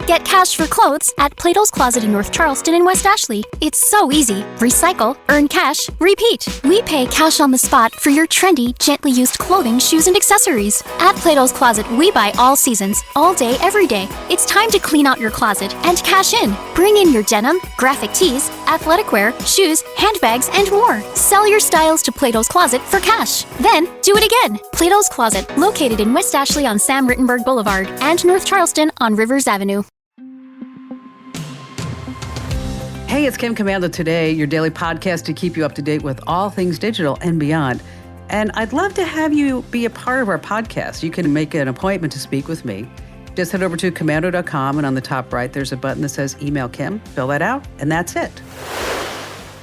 Get cash for clothes at Plato's Closet in North Charleston and West Ashley. It's so easy. Recycle, earn cash, repeat. We pay cash on the spot for your trendy, gently used clothing, shoes, and accessories. At Plato's Closet, we buy all seasons, all day, every day. It's time to clean out your closet and cash in. Bring in your denim, graphic tees, athletic wear, shoes, handbags, and more. Sell your styles to Plato's Closet for cash. Then, do it again. Plato's Closet, located in West Ashley on Sam Rittenberg Boulevard and North Charleston on Rivers Avenue. Hey, it's Kim Komando Today, your daily podcast to keep you up to date with all things digital and beyond. And I'd love to have you be a part of our podcast. You can make an appointment to speak with me. Just head over to komando.com, and on the top right, there's a button that says Email Kim. Fill that out, and that's it.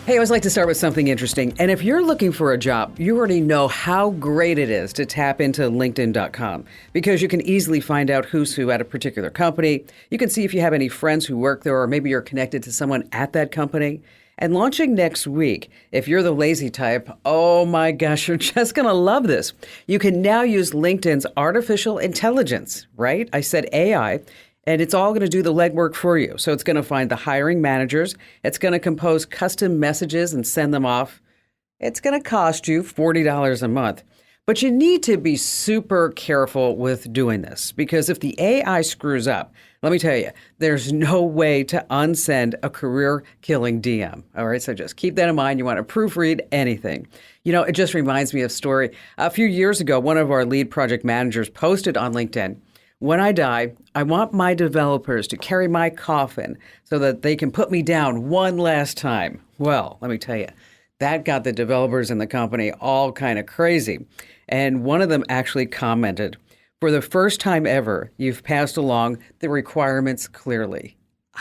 Hey, I always like to start with something interesting. And if you're looking for a job, you already know how great it is to tap into LinkedIn.com because you can easily find out who's who at a particular company. You can see if you have any friends who work there, or maybe you're connected to someone at that company. And launching next week, if you're the lazy type, oh my gosh, you're just going to love this. You can now use LinkedIn's artificial intelligence, right? I said AI. And it's all going to do the legwork for you. So it's going to find the hiring managers. It's going to compose custom messages and send them off. It's going to cost you $40 a month. But you need to be super careful with doing this because if the AI screws up, let me tell you, there's no way to unsend a career-killing DM. All right, so just keep that in mind. You want to proofread anything. You know, it just reminds me of a story. A few years ago, one of our lead project managers posted on LinkedIn, "When I die, I want my developers to carry my coffin so that they can put me down one last time." Well, let me tell you, that got the developers in the company all kind of crazy. And one of them actually commented, "For the first time ever, you've passed along the requirements clearly."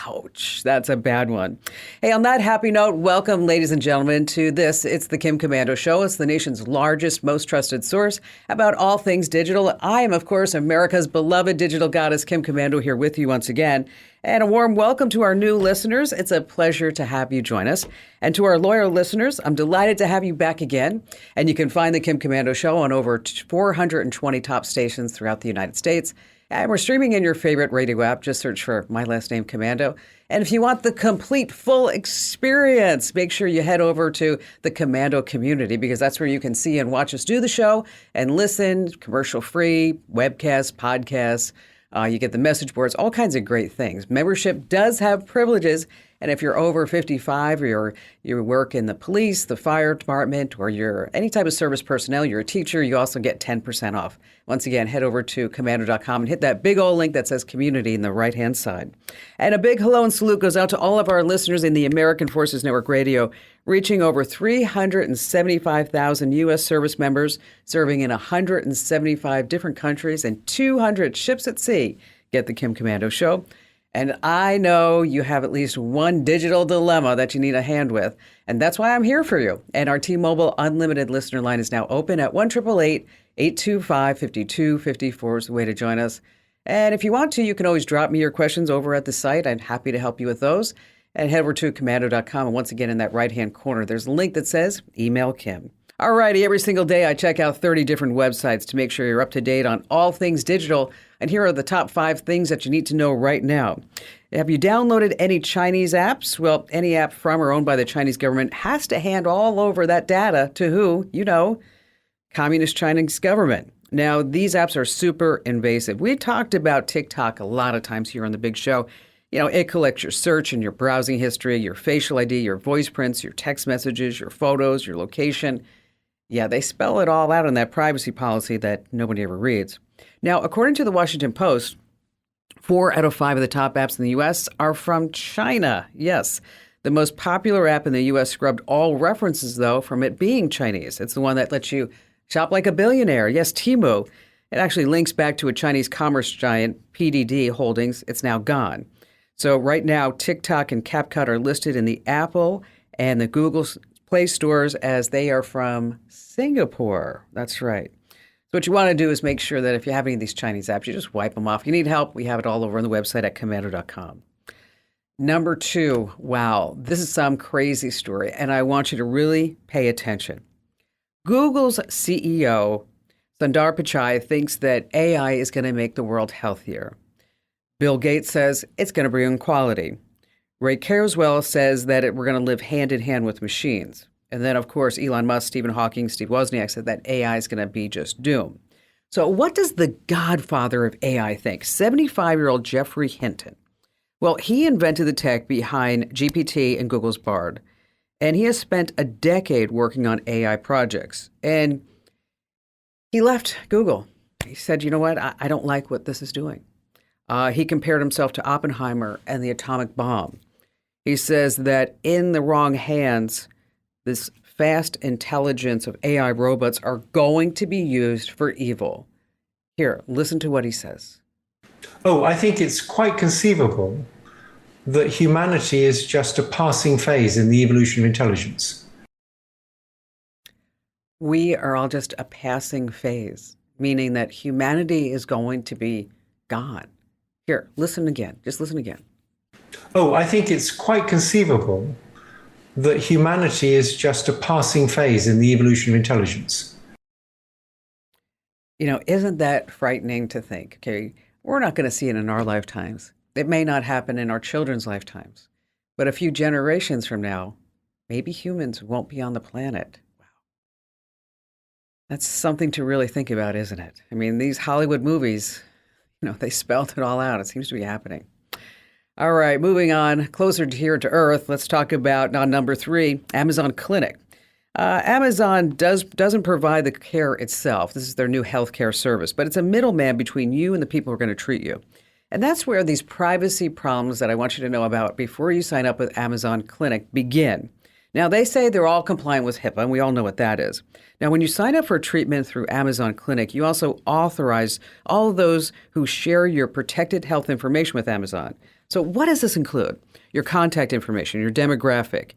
Ouch, that's a bad one. Hey, on that happy note, welcome, ladies and gentlemen, to this. It's the Kim Komando Show. It's the nation's largest, most trusted source about all things digital. I am, of course, America's beloved digital goddess, Kim Komando, here with you once again. And a warm welcome to our new listeners. It's a pleasure to have you join us. And to our loyal listeners, I'm delighted to have you back again. And you can find the Kim Komando Show on over 420 top stations throughout the United States. And we're streaming in your favorite radio app. Just search for my last name, Komando. And if you want the complete, full experience, make sure you head over to the Komando community because that's where you can see and watch us do the show and listen, commercial-free, webcasts, podcasts. You get the message boards, all kinds of great things. Membership does have privileges. And if you're over 55 or you work in the police, the fire department, or you're any type of service personnel, you're a teacher, you also get 10% off. Once again, head over to komando.com and hit that big old link that says community in the right-hand side. And a big hello and salute goes out to all of our listeners in the American Forces Network Radio, reaching over 375,000 U.S. service members, serving in 175 different countries and 200 ships at sea. Get the Kim Komando Show. And I know you have at least one digital dilemma that you need a hand with, and that's why I'm here for you. And our T-Mobile Unlimited listener line is now open at 1-888-825-5254 is the way to join us. And if you want to, you can always drop me your questions over at the site. I'm happy to help you with those. And head over to komando.com, and once again, in that right-hand corner, there's a link that says Email Kim. All righty, every single day I check out 30 different websites to make sure you're up to date on all things digital. And here are the top 5 things that you need to know right now. Have you downloaded any Chinese apps? Well, any app from or owned by the Chinese government has to hand all over that data to who? You know, Communist Chinese government. Now, these apps are super invasive. We talked about TikTok a lot of times here on the big show. You know, it collects your search and your browsing history, your facial ID, your voice prints, your text messages, your photos, your location. Yeah, they spell it all out in that privacy policy that nobody ever reads. Now, according to the Washington Post, 4 out of 5 of the top apps in the U.S. are from China. Yes, the most popular app in the U.S. scrubbed all references, though, from it being Chinese. It's the one that lets you shop like a billionaire. Yes, Temu. It actually links back to a Chinese commerce giant, PDD Holdings. It's now gone. So right now, TikTok and CapCut are listed in the Apple and the Google Play stores as they are from Singapore. That's right. So what you want to do is make sure that if you have any of these Chinese apps, you just wipe them off. If you need help, we have it all over on the website at komando.com. Number 2, wow, this is some crazy story, and I want you to really pay attention. Google's CEO, Sundar Pichai, thinks that AI is going to make the world healthier. Bill Gates says it's going to bring quality. Ray Kurzweil says that we're going to live hand in hand with machines. And then, of course, Elon Musk, Stephen Hawking, Steve Wozniak said that AI is going to be just doom. So what does the godfather of AI think? 75-year-old Geoffrey Hinton. Well, he invented the tech behind GPT and Google's Bard. And he has spent a decade working on AI projects. And he left Google. He said, you know what? I don't like what this is doing. He compared himself to Oppenheimer and the atomic bomb. He says that in the wrong hands, this fast intelligence of AI robots are going to be used for evil. Here, listen to what he says. Oh, I think it's quite conceivable that humanity is just a passing phase in the evolution of intelligence. We are all just a passing phase, meaning that humanity is going to be gone. Here, listen again. Just listen again. Oh, I think it's quite conceivable that humanity is just a passing phase in the evolution of intelligence. You know, isn't that frightening to think? Okay, we're not going to see it in our lifetimes. It may not happen in our children's lifetimes. But a few generations from now, maybe humans won't be on the planet. Wow. That's something to really think about, isn't it? I mean, these Hollywood movies, they spelled it all out. It seems to be happening. All right, moving on, closer to here to Earth, let's talk about number 3, Amazon Clinic. Amazon doesn't provide the care itself. This is their new healthcare service, but it's a middleman between you and the people who are going to treat you. And that's where these privacy problems that I want you to know about before you sign up with Amazon Clinic begin. Now, they say they're all compliant with HIPAA, and we all know what that is. Now, when you sign up for treatment through Amazon Clinic, you also authorize all of those who share your protected health information with Amazon. So what does this include? Your contact information, your demographic,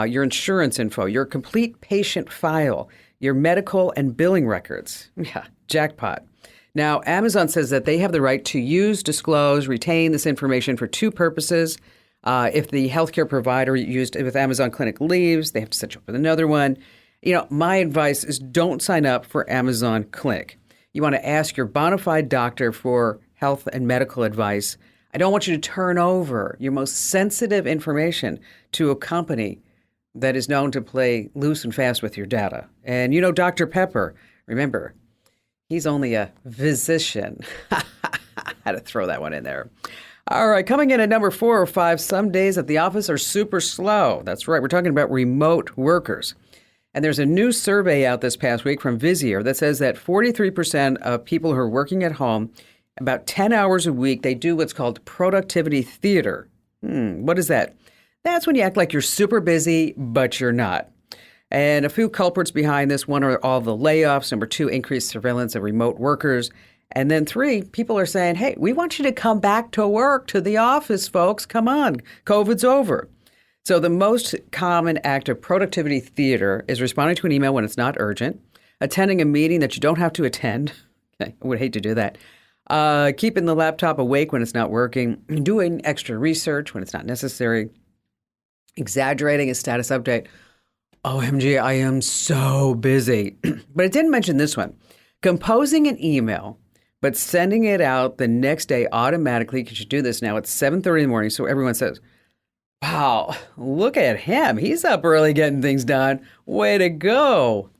your insurance info, your complete patient file, your medical and billing records. Yeah, jackpot. Now, Amazon says that they have the right to use, disclose, retain this information for 2 purposes. If the healthcare provider used with Amazon Clinic leaves, they have to set you up with another one. My advice is don't sign up for Amazon Clinic. You want to ask your bona fide doctor for health and medical advice. I don't want you to turn over your most sensitive information to a company that is known to play loose and fast with your data. And Dr. Pepper, remember, he's only a physician. I had to throw that one in there. All right, coming in at number 4 or 5, some days at the office are super slow. That's right, we're talking about remote workers. And there's a new survey out this past week from Vizier that says that 43% of people who are working at home, about 10 hours a week, they do what's called productivity theater. What is that? That's when you act like you're super busy, but you're not. And a few culprits behind this. 1 are all the layoffs. Number 2, increased surveillance of remote workers. And then 3, people are saying, hey, we want you to come back to work, to the office, folks. Come on, COVID's over. So the most common act of productivity theater is responding to an email when it's not urgent, attending a meeting that you don't have to attend. Okay, I would hate to do that. Keeping the laptop awake when it's not working, doing extra research when it's not necessary, exaggerating a status update. OMG, I am so busy. But it didn't mention this one. Composing an email, but sending it out the next day automatically, because you do this now at 7:30 in the morning, so everyone says, wow, look at him. He's up early getting things done. Way to go.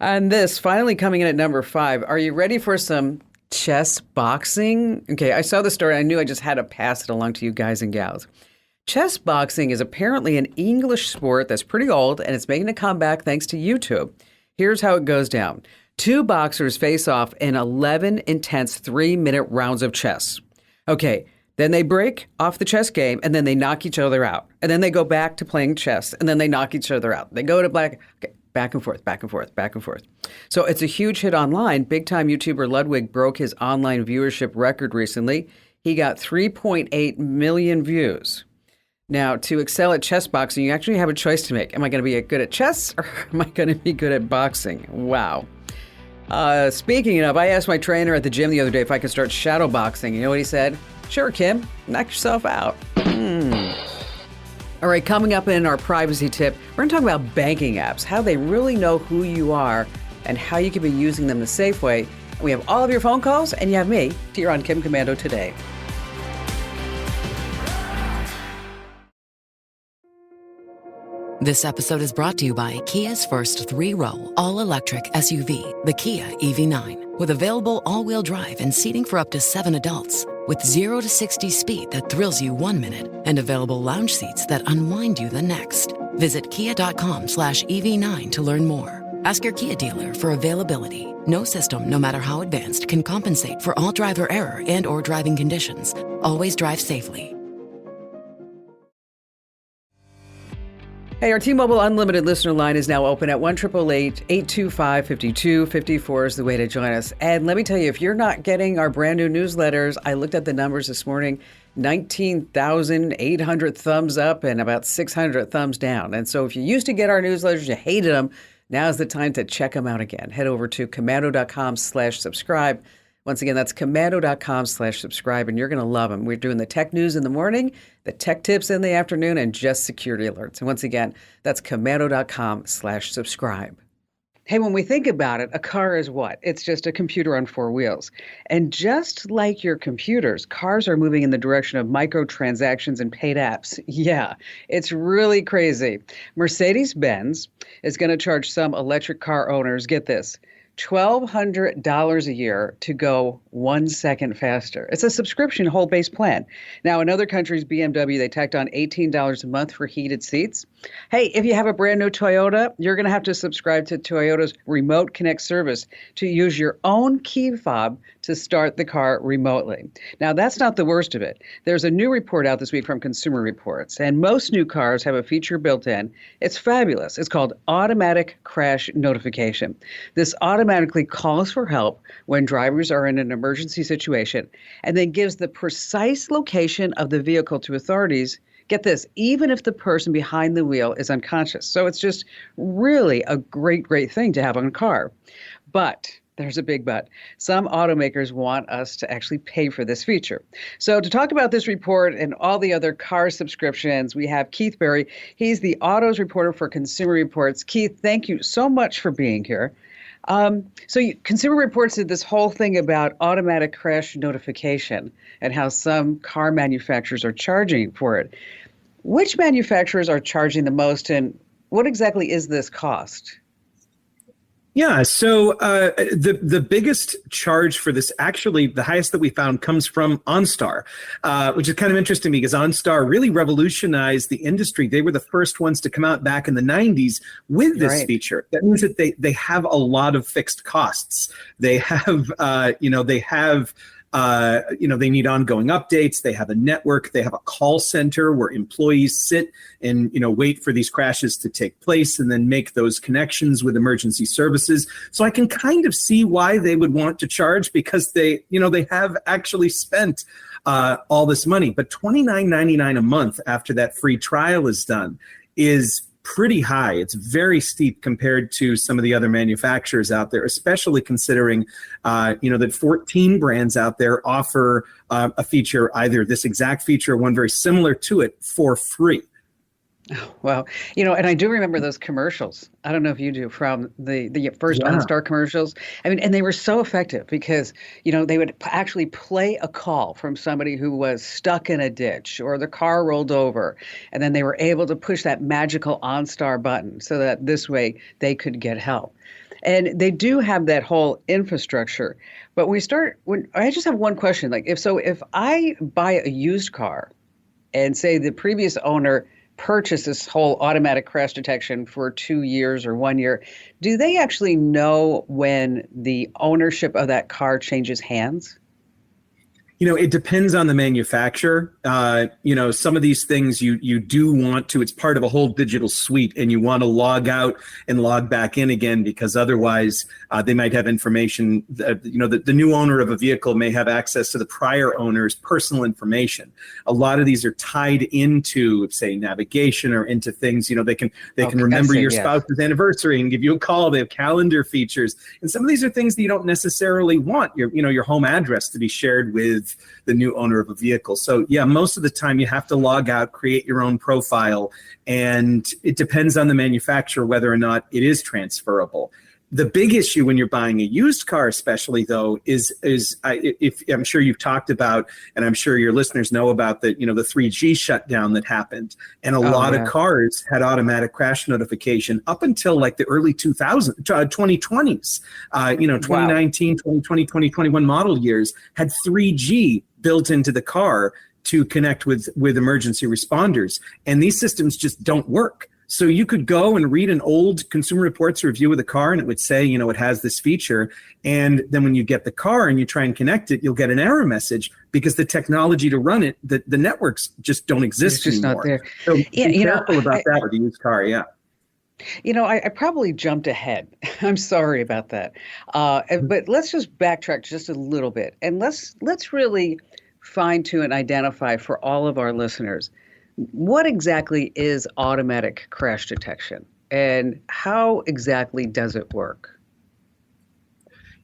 And this, finally coming in at number 5. Are you ready for some chess boxing? Okay, I saw the story. I knew I just had to pass it along to you guys and gals. Chess boxing is apparently an English sport that's pretty old, and it's making a comeback thanks to YouTube. Here's how it goes down. 2 boxers face off in 11 intense 3-minute rounds of chess. Okay, then they break off the chess game, and then they knock each other out. And then they go back to playing chess, and then they knock each other out. They go to back and forth, back and forth, back and forth. So it's a huge hit online. Big-time YouTuber Ludwig broke his online viewership record recently. He got 3.8 million views. Now, to excel at chess boxing, you actually have a choice to make. Am I going to be good at chess, or am I going to be good at boxing? Wow. Speaking of, I asked my trainer at the gym the other day if I could start shadow boxing. You know what he said? Sure, Kim. Knock yourself out. All right, coming up in our privacy tip, we're going to talk about banking apps, how they really know who you are and how you can be using them the safe way. We have all of your phone calls, and you have me here on Kim Commando Today. This episode is brought to you by Kia's first three-row, all-electric SUV, the Kia EV9, with available all-wheel drive and seating for up to 7 adults, with 0 to 60 speed that thrills you 1 minute and available lounge seats that unwind you the next. Visit kia.com/EV9 to learn more. Ask your Kia dealer for availability. No system, no matter how advanced, can compensate for all driver error and or driving conditions. Always drive safely. Hey, our T-Mobile Unlimited listener line is now open at 1-888-825-5254 is the way to join us. And let me tell you, if you're not getting our brand new newsletters, I looked at the numbers this morning, 19,800 thumbs up and about 600 thumbs down. And so if you used to get our newsletters, you hated them, now's the time to check them out again. Head over to komando.com/subscribe. Once again, that's komando.com/subscribe, and you're going to love them. We're doing the tech news in the morning, the tech tips in the afternoon, and just security alerts. And once again, that's komando.com/subscribe. Hey, when we think about it, a car is what? It's just a computer on 4 wheels. And just like your computers, cars are moving in the direction of microtransactions and paid apps. Yeah, it's really crazy. Mercedes-Benz is going to charge some electric car owners, get this, $1,200 a year to go 1 second faster. It's a subscription whole-based plan. Now, in other countries, BMW, they tacked on $18 a month for heated seats. Hey, if you have a brand new Toyota, you're going to have to subscribe to Toyota's Remote Connect service to use your own key fob to start the car remotely. Now, that's not the worst of it. There's a new report out this week from Consumer Reports, and most new cars have a feature built in. It's fabulous. It's called automatic crash notification. This automatically calls for help when drivers are in an emergency situation and then gives the precise location of the vehicle to authorities. Get this, even if the person behind the wheel is unconscious. So it's just really a great, great thing to have on a car. But there's a big but. Some automakers want us to actually pay for this feature. So to talk about this report and all the other car subscriptions, we have Keith Berry. He's the autos reporter for Consumer Reports. Keith, thank you so much for being here. Consumer Reports did this whole thing about automatic crash notification and how some car manufacturers are charging for it. Which manufacturers are charging the most, and what exactly is this cost? Yeah, so the biggest charge for this, actually the highest that we found, comes from OnStar, which is kind of interesting because OnStar really revolutionized the industry. They were the first ones to come out back in the 90s with this feature. That means that they have a lot of fixed costs. They have, they need ongoing updates. They have a network. They have a call center where employees sit and, wait for these crashes to take place and then make those connections with emergency services. So I can kind of see why they would want to charge, because they have actually spent all this money. But $29.99 a month after that free trial is done is pretty high. It's very steep compared to some of the other manufacturers out there, especially considering, that 14 brands out there offer a feature, either this exact feature or one very similar to it, for free. Well, and I do remember those commercials. I don't know if you do, from the first OnStar commercials. I mean, and they were so effective because, they would actually play a call from somebody who was stuck in a ditch or the car rolled over. And then they were able to push that magical OnStar button so that this way they could get help. And they do have that whole infrastructure. But I just have one question. If I buy a used car and say the previous owner purchase this whole automatic crash detection for 2 years or 1 year, do they actually know when the ownership of that car changes hands? It depends on the manufacturer. Some of these things you do want to, it's part of a whole digital suite, and you want to log out and log back in again, because otherwise they might have information that, the new owner of a vehicle may have access to the prior owner's personal information. A lot of these are tied into, say, navigation or into things, they can remember your spouse's anniversary and give you a call. They have calendar features. And some of these are things that you don't necessarily want your home address to be shared with the new owner of a vehicle. So yeah, most of the time you have to log out, create your own profile, and it depends on the manufacturer whether or not it is transferable. The big issue when you're buying a used car, especially though, if I'm sure you've talked about, and I'm sure your listeners know about the 3G shutdown that happened, and a lot of cars had automatic crash notification up until like the early 2020s. 2019, 2020, 2021 model years had 3G built into the car to connect with emergency responders, and these systems just don't work. So you could go and read an old Consumer Reports review of the car, and it would say, it has this feature. And then when you get the car and you try and connect it, you'll get an error message because the technology to run it, the networks just don't exist anymore. Not there. So be careful about that with a used car, yeah. I probably jumped ahead. I'm sorry about that. But let's just backtrack just a little bit, and let's really fine-tune and identify for all of our listeners, what exactly is automatic crash detection and how exactly does it work?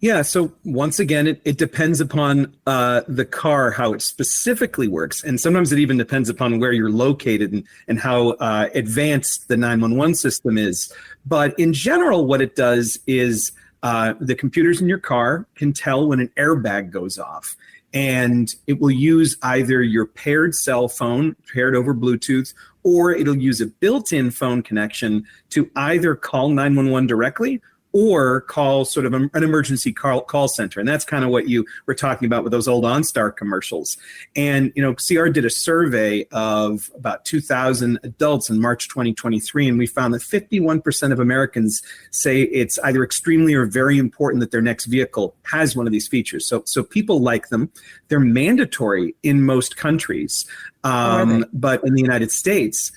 Yeah, so once again, it depends upon the car, how it specifically works. And sometimes it even depends upon where you're located and how advanced the 911 system is. But in general, what it does is the computers in your car can tell when an airbag goes off. And it will use either your paired cell phone, paired over Bluetooth, or it'll use a built-in phone connection to either call 911 directly or call sort of an emergency call center. And that's kind of what you were talking about with those old OnStar commercials. And, CR did a survey of about 2,000 adults in March 2023, and we found that 51% of Americans say it's either extremely or very important that their next vehicle has one of these features. So people like them. They're mandatory in most countries, but in the United States,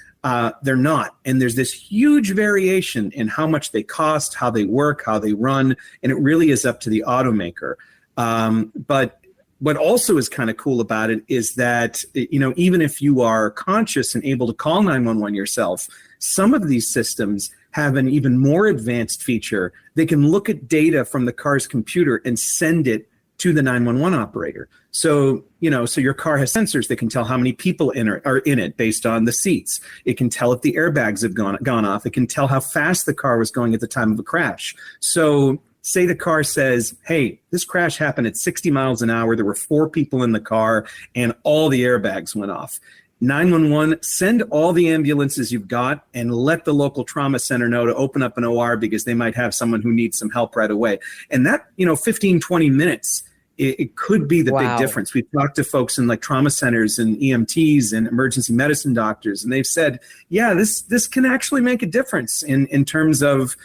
they're not. And there's this huge variation in how much they cost, how they work, how they run, and it really is up to the automaker. But what also is kind of cool about it is that, even if you are conscious and able to call 911 yourself, some of these systems have an even more advanced feature. They can look at data from the car's computer and send it to the 911 operator. So, so your car has sensors that can tell how many people are in it based on the seats. It can tell if the airbags have gone off. It can tell how fast the car was going at the time of a crash. So say the car says, hey, this crash happened at 60 miles an hour. There were 4 people in the car and all the airbags went off. 911, send all the ambulances you've got and let the local trauma center know to open up an OR because they might have someone who needs some help right away. And that, 15, 20 minutes, it could be the big difference. We've talked to folks in like trauma centers and EMTs and emergency medicine doctors, and they've said, yeah, this can actually make a difference in terms of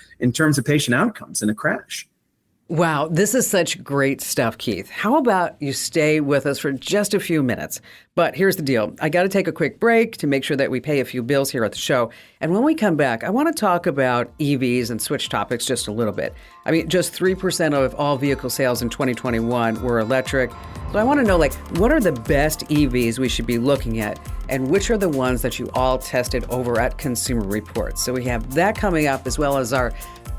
patient outcomes in a crash. Wow, this is such great stuff, Keith. How about you stay with us for just a few minutes? But here's the deal. I got to take a quick break to make sure that we pay a few bills here at the show. And when we come back, I want to talk about EVs and switch topics just a little bit. I mean, just 3% of all vehicle sales in 2021 were electric. So I want to know, what are the best EVs we should be looking at? And which are the ones that you all tested over at Consumer Reports? So we have that coming up, as well as our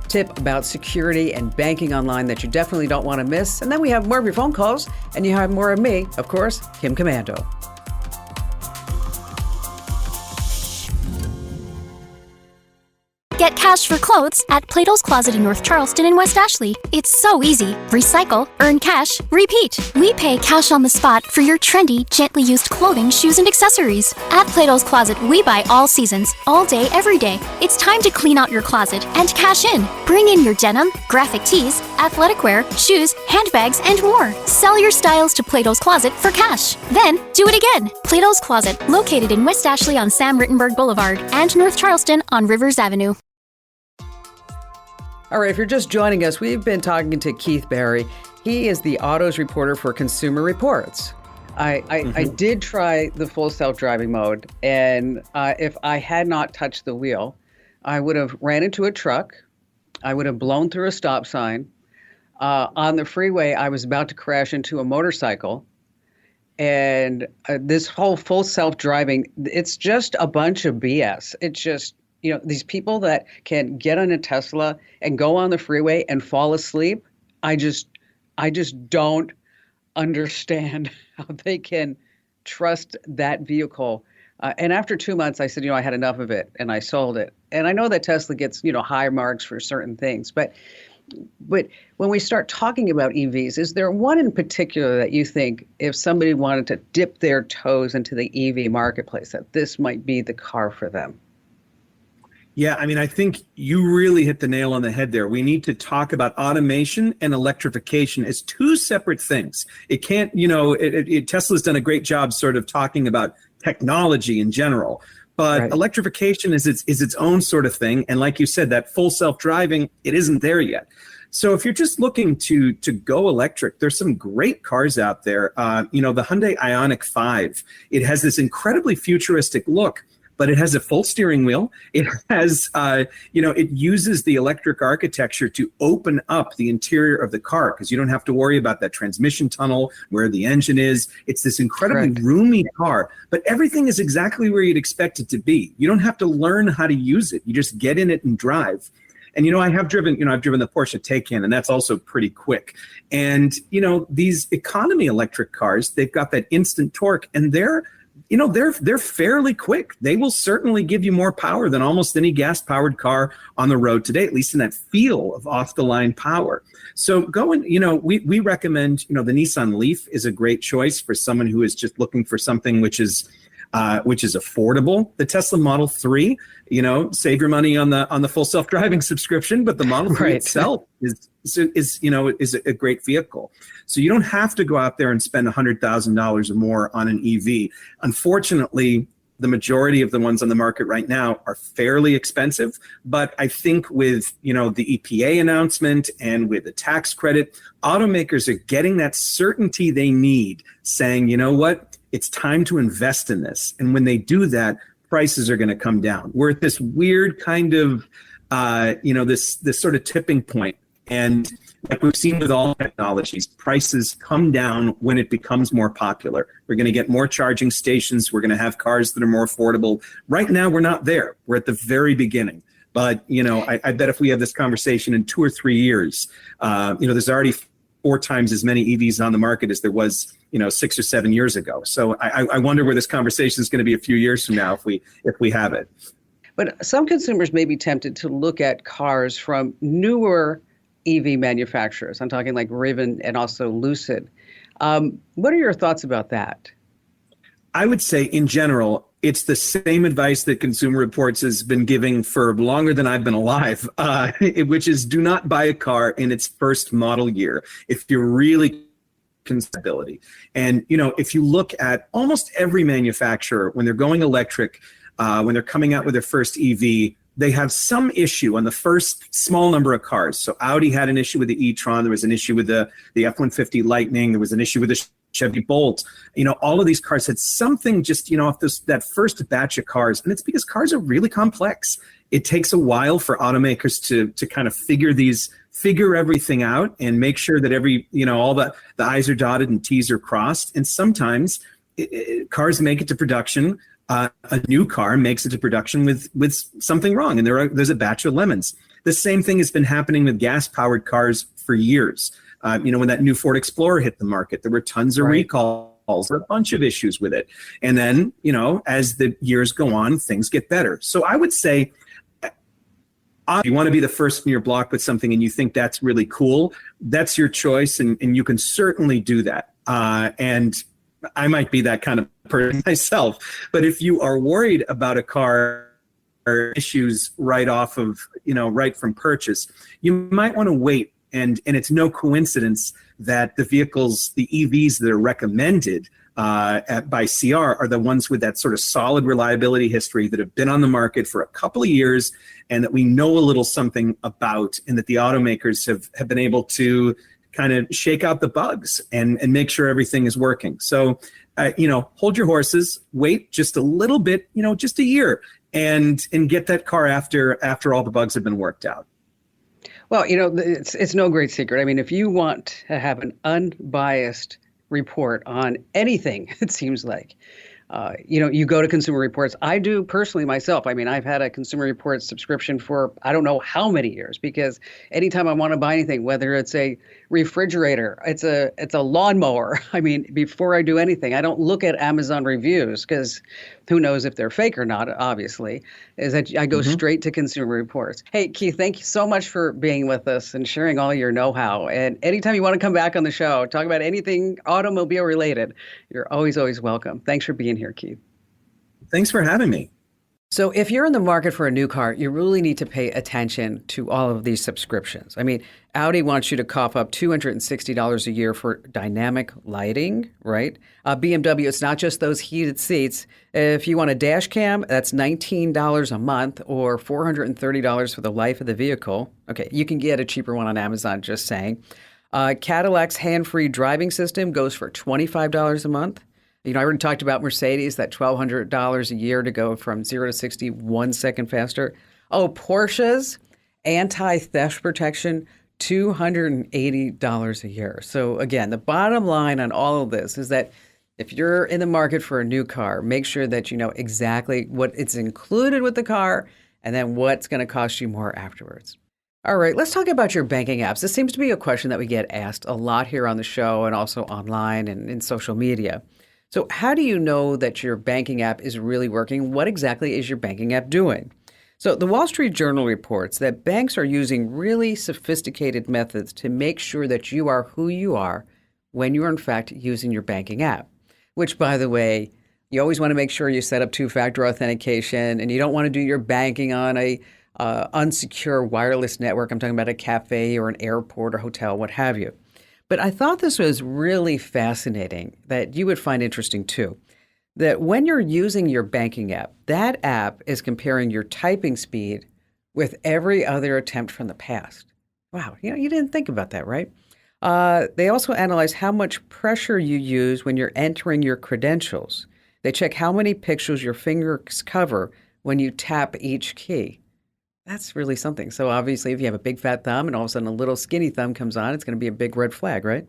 tip about security and banking online that you definitely don't want to miss. And then we have more of your phone calls, and you have more of me, of course, Kim Commando. Get cash for clothes at Plato's Closet in North Charleston and West Ashley. It's so easy. Recycle, earn cash, repeat. We pay cash on the spot for your trendy, gently used clothing, shoes, and accessories. At Plato's Closet, we buy all seasons, all day, every day. It's time to clean out your closet and cash in. Bring in your denim, graphic tees, athletic wear, shoes, handbags, and more. Sell your styles to Plato's Closet for cash. Then, do it again. Plato's Closet, located in West Ashley on Sam Rittenberg Boulevard and North Charleston on Rivers Avenue. All right, if you're just joining us, we've been talking to Keith Barry. He is the autos reporter for Consumer Reports. I did try the full self-driving mode, and if I had not touched the wheel, I would have ran into a truck. I would have blown through a stop sign. On the freeway, I was about to crash into a motorcycle. And this whole full self-driving, it's just a bunch of BS. It's just, these people that can get on a Tesla and go on the freeway and fall asleep, I just don't understand how they can trust that vehicle. And after 2 months, I said, I had enough of it, and I sold it. And I know that Tesla gets, high marks for certain things, but But when we start talking about EVs, is there one in particular that you think if somebody wanted to dip their toes into the EV marketplace, that this might be the car for them? Yeah, I mean, I think you really hit the nail on the head there. We need to talk about automation and electrification as two separate things. It can't, Tesla's done a great job sort of talking about technology in general, but Right. electrification is its own sort of thing. And like you said, that full self-driving, it isn't there yet. So if you're just looking to go electric, there's some great cars out there. The Hyundai Ioniq 5, it has this incredibly futuristic look, but it has a full steering wheel. It has, it uses the electric architecture to open up the interior of the car because you don't have to worry about that transmission tunnel where the engine is. It's this incredibly Correct. roomy car, but everything is exactly where you'd expect it to be. You don't have to learn how to use it. You just get in it and drive. And, I've driven the Porsche Taycan, and that's also pretty quick. And, these economy electric cars, they've got that instant torque, and they're fairly quick. They will certainly give you more power than almost any gas-powered car on the road today, at least in that feel of off-the-line power. So we recommend, the Nissan Leaf is a great choice for someone who is just looking for something which is affordable. The Tesla Model 3, save your money on the full self-driving subscription, but the Model 3 Right. itself is a great vehicle. So you don't have to go out there and spend $100,000 or more on an EV. Unfortunately, the majority of the ones on the market right now are fairly expensive, but I think with, the EPA announcement and with the tax credit, automakers are getting that certainty they need, saying, you know what, it's time to invest in this. And when they do that, prices are going to come down. We're at this weird kind of, this sort of tipping point. And like we've seen with all technologies, prices come down when it becomes more popular. We're going to get more charging stations. We're going to have cars that are more affordable. Right now, we're not there. We're at the very beginning. But, I bet if we have this conversation in 2 or 3 years, there's already 4 times as many EVs on the market as there was, 6 or 7 years ago. So I wonder where this conversation is going to be a few years from now if we have it. But some consumers may be tempted to look at cars from newer EV manufacturers. I'm talking like Rivian and also Lucid. What are your thoughts about that? I would say in general, it's the same advice that Consumer Reports has been giving for longer than I've been alive, which is do not buy a car in its first model year if you're really compatibility. And, if you look at almost every manufacturer, when they're going electric, when they're coming out with their first EV, they have some issue on the first small number of cars. So Audi had an issue with the e-tron. There was an issue with the F-150 Lightning. There was an issue with the Chevy Bolt. All of these cars had something just, off that first batch of cars. And it's because cars are really complex. It takes a while for automakers to kind of figure everything out and make sure that all the I's are dotted and T's are crossed. And sometimes cars make it to production. A new car makes it to production with something wrong, and there's a batch of lemons. The same thing has been happening with gas-powered cars for years. When that new Ford Explorer hit the market, there were tons of recalls, a bunch of issues with it. And then, as the years go on, things get better. So I would say, if you want to be the first in your block with something and you think that's really cool, that's your choice, and you can certainly do that. And I might be that kind of person myself, but if you are worried about a car or issues right from purchase, you might want to wait. And it's no coincidence that the EVs that are recommended by CR are the ones with that sort of solid reliability history that have been on the market for a couple of years and that we know a little something about, and that the automakers have been able to kind of shake out the bugs and make sure everything is working. So, hold your horses, wait just a little bit, just a year, and get that car after all the bugs have been worked out. Well, it's no great secret. I mean, if you want to have an unbiased report on anything, it seems like, you go to Consumer Reports. I do personally myself. I mean, I've had a Consumer Reports subscription for I don't know how many years, because anytime I want to buy anything, whether it's a refrigerator, it's a lawnmower. I mean, before I do anything, I don't look at Amazon reviews because who knows if they're fake or not, obviously, is that I go straight to Consumer Reports. Hey, Keith, thank you so much for being with us and sharing all your know-how. And anytime you want to come back on the show, talk about anything automobile related, you're always, always welcome. Thanks for being here, Keith. Thanks for having me. So if you're in the market for a new car, you really need to pay attention to all of these subscriptions. I mean, Audi wants you to cough up $260 a year for dynamic lighting, right? BMW, it's not just those heated seats. If you want a dash cam, that's $19 a month or $430 for the life of the vehicle. Okay, you can get a cheaper one on Amazon, just saying. Cadillac's hands-free driving system goes for $25 a month. You know, I already talked about Mercedes, that $1,200 a year to go from 0 to 60 1 second faster. Oh, Porsche's anti-theft protection, $280 a year. So again, the bottom line on all of this is that if you're in the market for a new car, make sure that you know exactly what it's included with the car and then what's going to cost you more afterwards. All right, let's talk about your banking apps. This seems to be a question that we get asked a lot here on the show and also online and in social media. So how do you know that your banking app is really working? What exactly is your banking app doing? So the Wall Street Journal reports that banks are using really sophisticated methods to make sure that you are who you are when you are in fact using your banking app, which, by the way, you always want to make sure you set up two-factor authentication, and you don't want to do your banking on a unsecure wireless network. I'm talking about a cafe or an airport or hotel, what have you. But I thought this was really fascinating that you would find interesting too, that when you're using your banking app, that app is comparing your typing speed with every other attempt from the past. Wow, you know, you didn't think about that, right? They also analyze how much pressure you use when you're entering your credentials. They check how many pixels your fingers cover when you tap each key. That's really something. So obviously, if you have a big fat thumb and all of a sudden a little skinny thumb comes on, it's going to be a big red flag, right?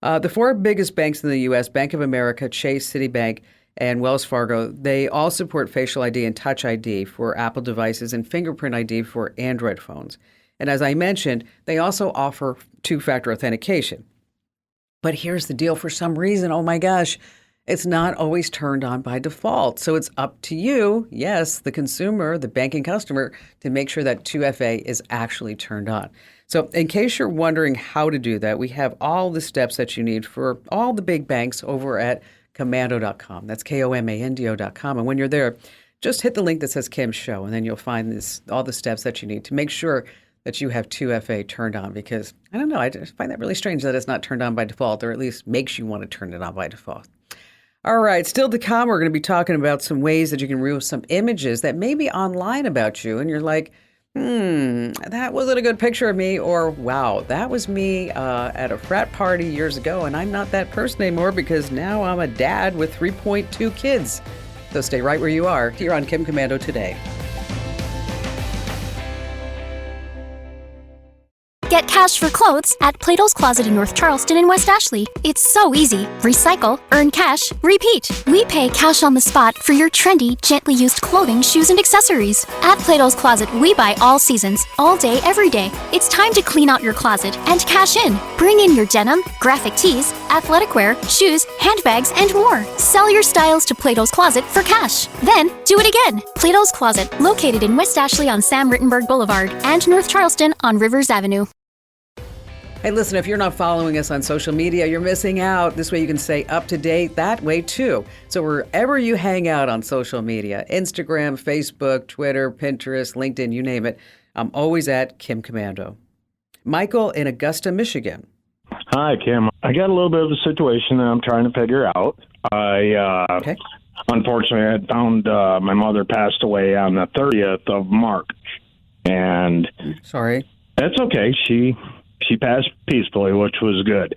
The four biggest banks in the U.S., Bank of America, Chase, Citibank, and Wells Fargo, they all support Facial ID and Touch ID for Apple devices and Fingerprint ID for Android phones. And as I mentioned, they also offer two-factor authentication. But here's the deal. For some reason, oh my gosh, it's not always turned on by default. So it's up to you, yes, the consumer, the banking customer, to make sure that 2FA is actually turned on. So in case you're wondering how to do that, we have all the steps that you need for all the big banks over at Komando.com. That's Komando.com. And when you're there, just hit the link that says Kim's Show, and then you'll find all the steps that you need to make sure that you have 2FA turned on, because I don't know, I just find that really strange that it's not turned on by default, or at least makes you want to turn it on by default. All right, still to come, we're going to be talking about some ways that you can remove some images that may be online about you, and you're like, that wasn't a good picture of me, or wow, that was me at a frat party years ago, and I'm not that person anymore because now I'm a dad with 3.2 kids. So stay right where you are here on Kim Komando Today. Get cash for clothes at Plato's Closet in North Charleston and West Ashley. It's so easy. Recycle, earn cash, repeat. We pay cash on the spot for your trendy, gently used clothing, shoes, and accessories. At Plato's Closet, we buy all seasons, all day, every day. It's time to clean out your closet and cash in. Bring in your denim, graphic tees, athletic wear, shoes, handbags, and more. Sell your styles to Plato's Closet for cash. Then, do it again. Plato's Closet, located in West Ashley on Sam Rittenberg Boulevard and North Charleston on Rivers Avenue. Hey, listen, if you're not following us on social media, you're missing out. This way you can stay up to date that way too. So wherever you hang out on social media, Instagram, Facebook, Twitter, Pinterest, LinkedIn, you name it, I'm always at Kim Komando. Michael in Augusta, Michigan. Hi, Kim. I got a little bit of a situation that I'm trying to figure out. Okay. Unfortunately, I found my mother passed away on the 30th of March. And sorry. That's okay. She passed peacefully, which was good.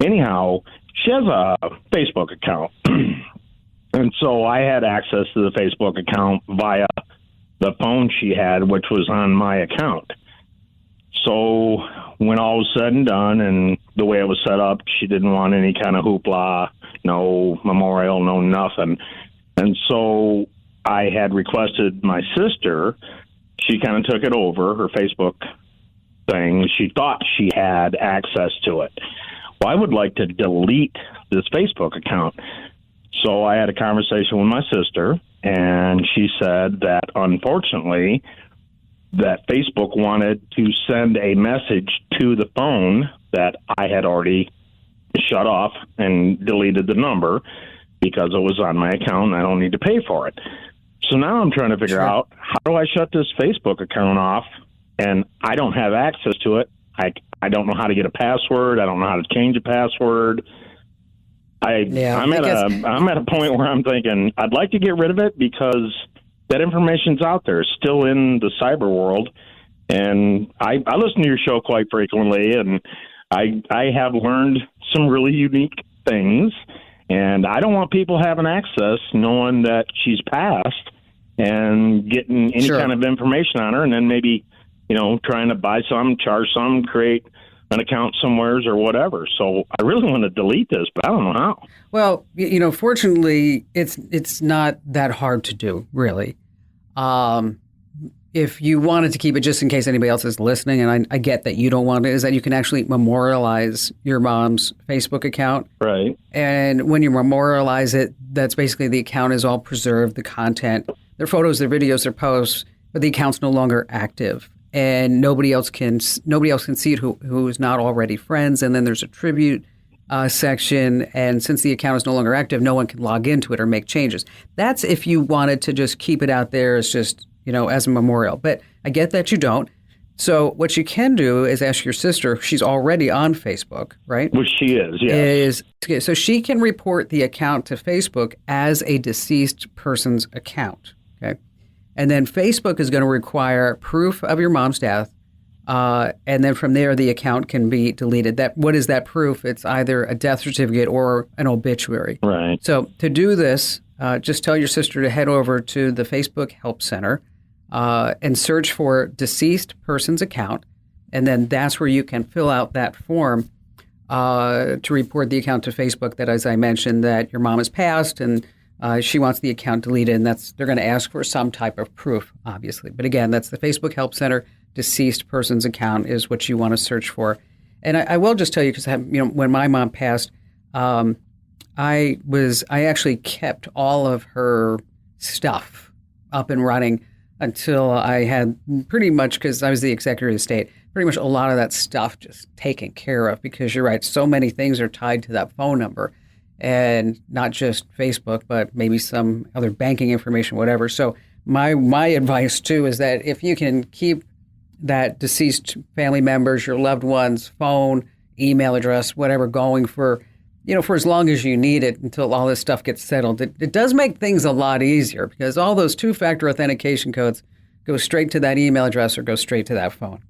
Anyhow, she has a Facebook account. And so I had access to the Facebook account via the phone she had, which was on my account. So when all was said and done and the way it was set up, she didn't want any kind of hoopla, no memorial, no nothing. And so I had requested my sister. She kind of took it over, her Facebook thing. She thought she had access to it. Well, I would like to delete this Facebook account. So I had a conversation with my sister, and she said that unfortunately that Facebook wanted to send a message to the phone that I had already shut off and deleted the number because it was on my account and I don't need to pay for it. So now I'm trying to figure out, how do I shut this Facebook account off? And I don't have access to it. I don't know how to get a password. I don't know how to change a password. I'm at a point where I'm thinking I'd like to get rid of it because that information's out there, still in the cyber world. And I listen to your show quite frequently, and I have learned some really unique things. And I don't want people having access knowing that she's passed and getting any kind of information on her, and then maybe, trying to buy some, charge some, create an account somewheres or whatever. So I really want to delete this, but I don't know how. Well, fortunately, it's not that hard to do, really. If you wanted to keep it, just in case anybody else is listening, and I get that you don't want it, is that you can actually memorialize your mom's Facebook account. Right. And when you memorialize it, that's basically the account is all preserved, the content, their photos, their videos, their posts, but the account's no longer active. And nobody else can see it who is not already friends. And then there's a tribute section. And since the account is no longer active, no one can log into it or make changes. That's if you wanted to just keep it out there as just, as a memorial. But I get that you don't. So what you can do is ask your sister. She's already on Facebook, right? Which she is, yes. So she can report the account to Facebook as a deceased person's account, okay? And then Facebook is going to require proof of your mom's death. And then from there, the account can be deleted. What is that proof? It's either a death certificate or an obituary. Right. So to do this, just tell your sister to head over to the Facebook Help Center and search for deceased person's account. And then that's where you can fill out that form to report the account to Facebook that, as I mentioned, that your mom has passed and she wants the account deleted, and they're going to ask for some type of proof, obviously. But again, that's the Facebook Help Center. Deceased person's account is what you want to search for. And I will just tell you, because when my mom passed, I actually kept all of her stuff up and running until I had pretty much, because I was the executor of the estate, pretty much a lot of that stuff just taken care of. Because you're right, so many things are tied to that phone number. And not just Facebook, but maybe some other banking information, whatever. So my advice, too, is that if you can keep that deceased family members, your loved ones' phone, email address, whatever, going for as long as you need it until all this stuff gets settled, it does make things a lot easier because all those two-factor authentication codes go straight to that email address or go straight to that phone.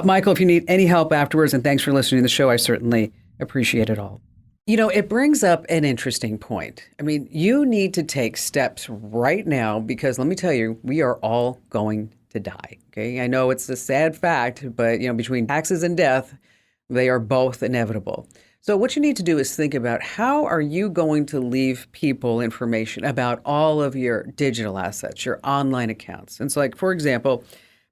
Michael, if you need any help afterwards, and thanks for listening to the show, I certainly appreciate it all. It brings up an interesting point. I mean, you need to take steps right now because let me tell you, we are all going to die. Okay. I know it's a sad fact, but between taxes and death, they are both inevitable. So what you need to do is think about how are you going to leave people information about all of your digital assets, your online accounts. And so like, for example,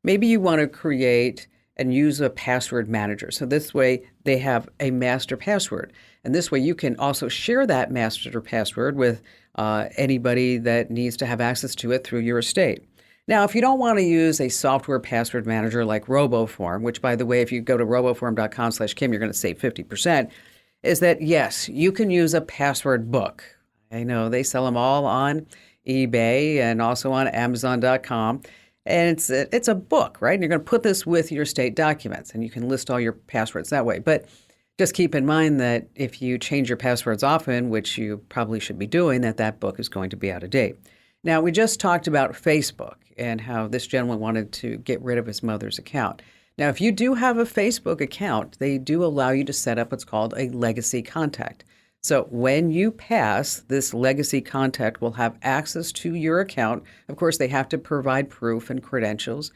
maybe you want to create and use a password manager. So this way they have a master password. And this way you can also share that master password with anybody that needs to have access to it through your estate. Now, if you don't want to use a software password manager like RoboForm, which, by the way, if you go to roboform.com/Kim, you're going to save 50%, is that, yes, you can use a password book. I know they sell them all on eBay and also on Amazon.com. And it's a book, right? And you're going to put this with your state documents, and you can list all your passwords that way. But just keep in mind that if you change your passwords often, which you probably should be doing, that book is going to be out of date. Now, we just talked about Facebook and how this gentleman wanted to get rid of his mother's account. Now, if you do have a Facebook account, they do allow you to set up what's called a legacy contact. So when you pass, this legacy contact will have access to your account. Of course, they have to provide proof and credentials,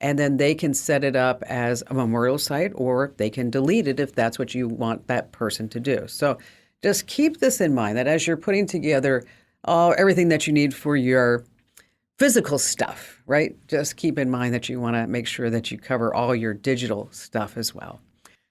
and then they can set it up as a memorial site, or they can delete it if that's what you want that person to do. So just keep this in mind, that as you're putting together everything that you need for your physical stuff, right? Just keep in mind that you want to make sure that you cover all your digital stuff as well.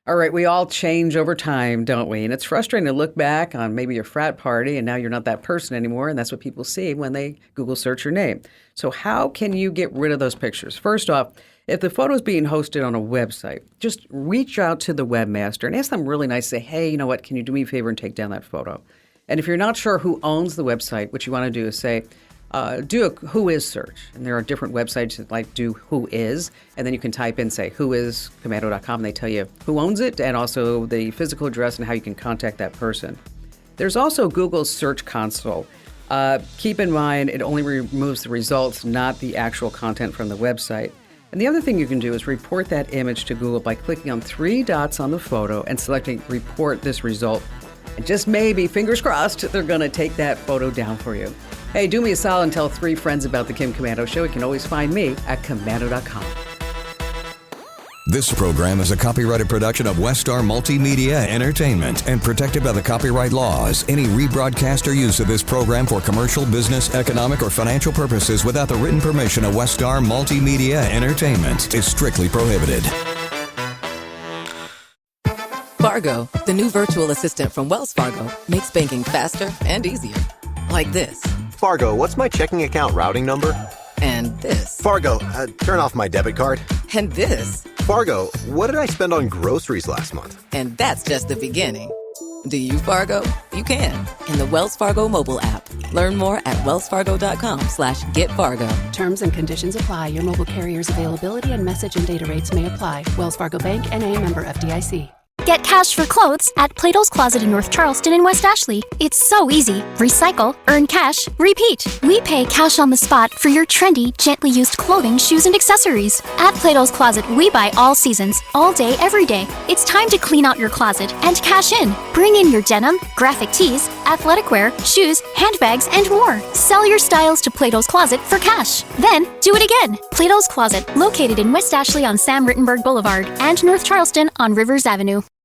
All right, we all change over time, don't we? And it's frustrating to look back on maybe your frat party and now you're not that person anymore, and that's what people see when they Google search your name. So how can you get rid of those pictures? First off, if the photo is being hosted on a website, just reach out to the webmaster and ask them really nice, say, hey, you know what, can you do me a favor and take down that photo? And if you're not sure who owns the website, what you want to do is say, do a who is search. And there are different websites that like do who is, and then you can type in, say, whoiscommando.com, and they tell you who owns it and also the physical address and how you can contact that person. There's also Google's Search Console. Keep in mind, it only removes the results, not the actual content from the website. And the other thing you can do is report that image to Google by clicking on 3 dots on the photo and selecting Report this result. And just maybe, fingers crossed, they're going to take that photo down for you. Hey, do me a solid and tell 3 friends about the Kim Komando Show. You can always find me at Komando.com. This program is a copyrighted production of Westar Multimedia Entertainment and protected by the copyright laws. Any rebroadcast or use of this program for commercial, business, economic, or financial purposes without the written permission of Westar Multimedia Entertainment is strictly prohibited. Fargo, the new virtual assistant from Wells Fargo, makes banking faster and easier. Like this. Fargo, what's my checking account routing number? And this. Fargo, turn off my debit card. And this. Fargo, what did I spend on groceries last month? And that's just the beginning. Do you Fargo? You can in the Wells Fargo mobile app. Learn more at wellsfargo.com/getfargo. Terms and conditions apply. Your mobile carrier's availability and message and data rates may apply. Wells Fargo Bank, N.A., member FDIC. Get cash for clothes at Plato's Closet in North Charleston and West Ashley. It's so easy. Recycle, earn cash, repeat. We pay cash on the spot for your trendy, gently used clothing, shoes, and accessories. At Plato's Closet, we buy all seasons, all day, every day. It's time to clean out your closet and cash in. Bring in your denim, graphic tees, athletic wear, shoes, handbags, and more. Sell your styles to Plato's Closet for cash. Then, do it again. Plato's Closet, located in West Ashley on Sam Rittenberg Boulevard and North Charleston on Rivers Avenue.